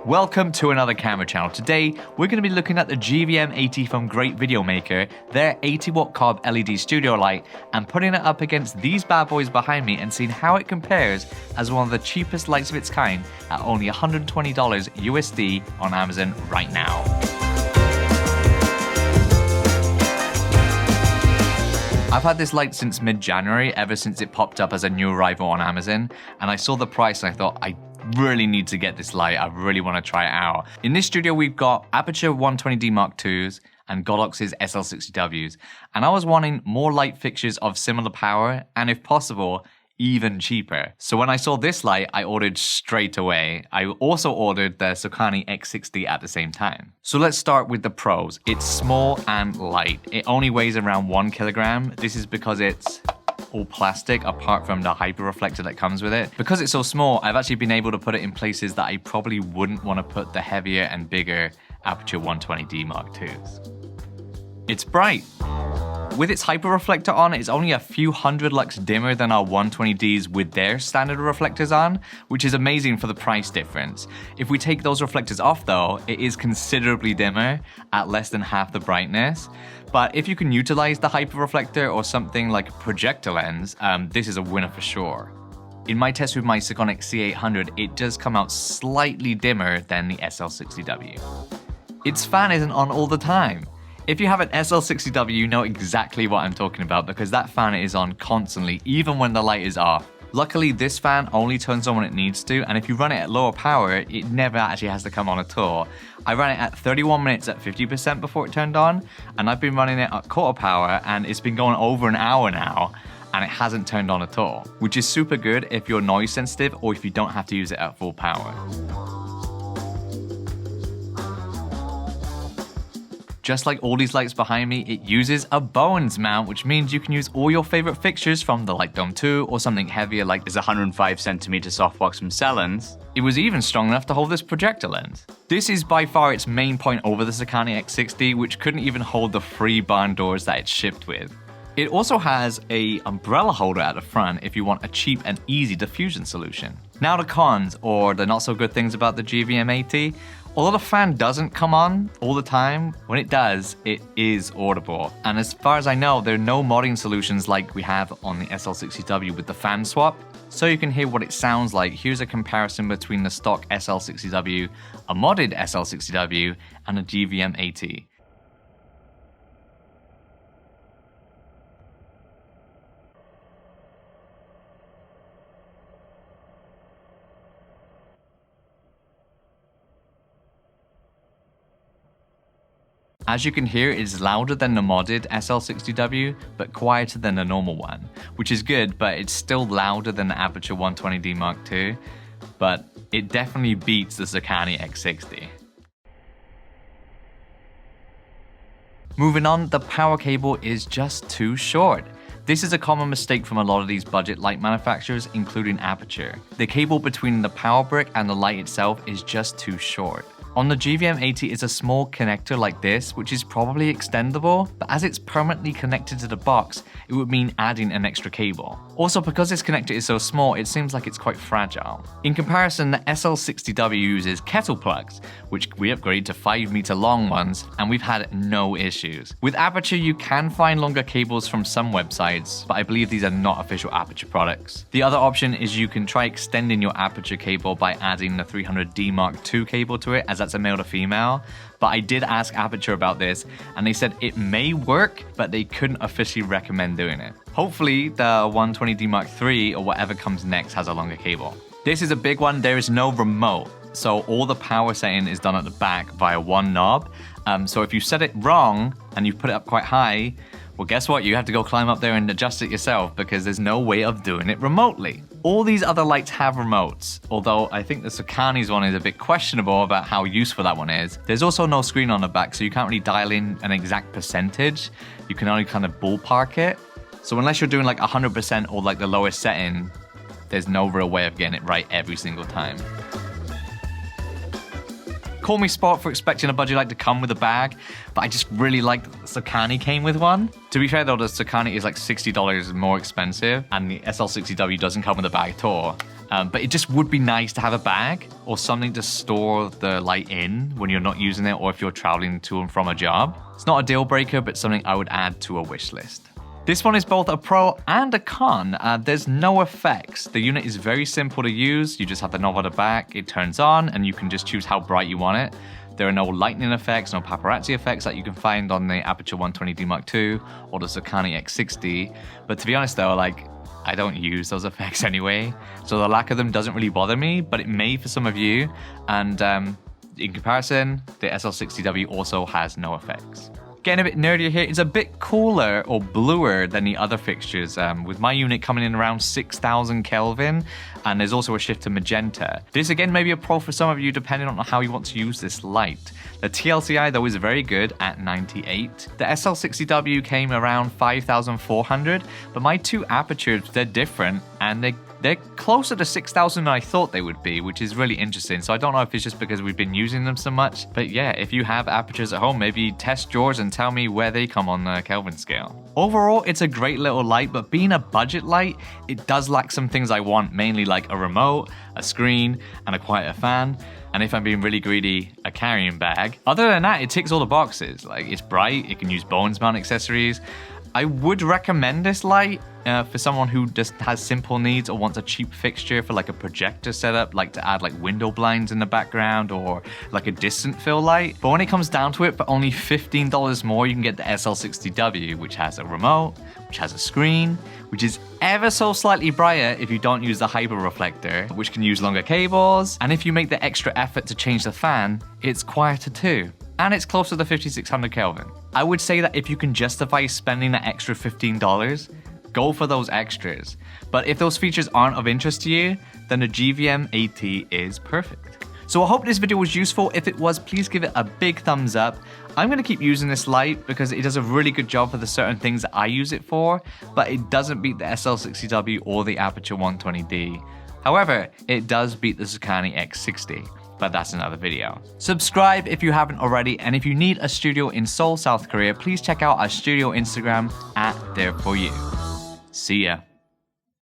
Welcome to another camera channel. Today, we're going to be looking at the GVM80 from Great Video Maker, their 80-watt cob LED studio light, and putting it up against these bad boys behind me and seeing how it compares as one of the cheapest lights of its kind at only $120 USD on Amazon right now. I've had this light since mid-January, ever since it popped up as a new arrival on Amazon, and I saw the price and I thought, I really need to get this light. I really want to try it out. In this studio, we've got Aperture 120D Mark IIs and Godox's SL60Ws, and I was wanting more light fixtures of similar power, and if possible, even cheaper. So when I saw this light, I ordered straight away. I also ordered the Sokani X60 at the same time. So let's start with the pros. It's small and light. It only weighs around 1 kilogram. This is because it's all plastic apart from the hyper reflector that comes with it. Because it's so small, I've actually been able to put it in places that I probably wouldn't want to put the heavier and bigger Aperture 120D Mark IIs. It's bright. With its hyper reflector on, it's only a few hundred lux dimmer than our 120Ds with their standard reflectors on, which is amazing for the price difference. If we take those reflectors off though, it is considerably dimmer at less than half the brightness. But if you can utilize the hyper reflector or something like a projector lens, this is a winner for sure. In my test with my Sokani C800, it does come out slightly dimmer than the SL60W. Its fan isn't on all the time. If you have an SL60W, you know exactly what I'm talking about because that fan is on constantly, even when the light is off. Luckily, this fan only turns on when it needs to, and if you run it at lower power, it never actually has to come on at all. I ran it at 31 minutes at 50% before it turned on, and I've been running it at quarter power, and it's been going over an hour now, and it hasn't turned on at all, which is super good if you're noise sensitive or if you don't have to use it at full power. Just like all these lights behind me, it uses a Bowens mount, which means you can use all your favorite fixtures from the Light Dome 2 or something heavier like this 105cm softbox from Sellens. It was even strong enough to hold this projector lens. This is by far its main point over the Sokani X60, which couldn't even hold the free barn doors that it's shipped with. It also has an umbrella holder at the front if you want a cheap and easy diffusion solution. Now the cons, or the not so good things about the GVM80. Although the fan doesn't come on all the time, when it does, it is audible. And as far as I know, there are no modding solutions like we have on the SL60W with the fan swap. So you can hear what it sounds like. Here's a comparison between the stock SL60W, a modded SL60W, and a GVM80. As you can hear, it is louder than the modded SL60W, but quieter than the normal one, which is good, but it's still louder than the Aperture 120D Mark II, but it definitely beats the Sokani X60. Moving on, the power cable is just too short. This is a common mistake from a lot of these budget light manufacturers, including Aperture. The cable between the power brick and the light itself is just too short. On the GVM80 is a small connector like this, which is probably extendable, but as it's permanently connected to the box, it would mean adding an extra cable. Also, because this connector is so small, it seems like it's quite fragile. In comparison, the SL60W uses kettle plugs, which we upgraded to 5-meter long ones, and we've had no issues. With Aperture, you can find longer cables from some websites, but I believe these are not official Aperture products. The other option is you can try extending your Aperture cable by adding the 300D Mark II cable to it, as that's a male to female, but I did ask Aperture about this and they said it may work, but they couldn't officially recommend doing it. Hopefully the 120D Mark III or whatever comes next has a longer cable. This is a big one. There is no remote, so all the power setting is done at the back via one knob. So if you set it wrong and you put it up quite high, well, guess what? You have to go climb up there and adjust it yourself because there's no way of doing it remotely. All these other lights have remotes, although I think the Sokani's one is a bit questionable about how useful that one is. There's also no screen on the back, so you can't really dial in an exact percentage. You can only kind of ballpark it. So unless you're doing like 100% or like the lowest setting, there's no real way of getting it right every single time. Call me sport for expecting a budget light to come with a bag, but I just really liked that the Sakani came with one. To be fair though, the Sakani is like $60 more expensive, and the SL60W doesn't come with a bag at all. But it just would be nice to have a bag or something to store the light in when you're not using it or if you're traveling to and from a job. It's not a deal breaker, but something I would add to a wish list. This one is both a pro and a con. There's no effects. The unit is very simple to use. You just have the knob on the back, it turns on, and you can just choose how bright you want it. There are no lightning effects, no paparazzi effects that you can find on the Aperture 120D Mark II or the Sakani X60. But to be honest though, like, I don't use those effects anyway, so the lack of them doesn't really bother me, but it may for some of you. And in comparison, the SL60W also has no effects. Getting a bit nerdier here, it's a bit cooler or bluer than the other fixtures, with my unit coming in around 6,000 Kelvin, and there's also a shift to magenta. This again may be a pro for some of you depending on how you want to use this light. The TLCI though is very good at 98. The SL60W came around 5,400, but my two apertures, they're different, and they're closer to 6,000 than I thought they would be, which is really interesting. So I don't know if it's just because we've been using them so much, but yeah, if you have apertures at home, maybe test yours and tell me where they come on the Kelvin scale. Overall, it's a great little light, but being a budget light, it does lack some things I want, mainly like a remote, a screen, and a quieter fan. And if I'm being really greedy, a carrying bag. Other than that, it ticks all the boxes. Like, it's bright, it can use Bowens mount accessories. I would recommend this light for someone who just has simple needs or wants a cheap fixture for like a projector setup, like to add like window blinds in the background or like a distant fill light. But when it comes down to it, for only $15 more, you can get the SL60W, which has a remote, which has a screen, which is ever so slightly brighter if you don't use the hyper reflector, which can use longer cables. And if you make the extra effort to change the fan, it's quieter too. And it's closer to 5,600 Kelvin. I would say that if you can justify spending the extra $15, go for those extras. But if those features aren't of interest to you, then the GVM80 is perfect. So I hope this video was useful. If it was, please give it a big thumbs up. I'm gonna keep using this light because it does a really good job for the certain things that I use it for, but it doesn't beat the SL60W or the Aperture 120D. However, it does beat the Sakani X60. But that's another video. Subscribe if you haven't already, and if you need a studio in Seoul, South Korea, please check out our studio Instagram @there4u. See ya.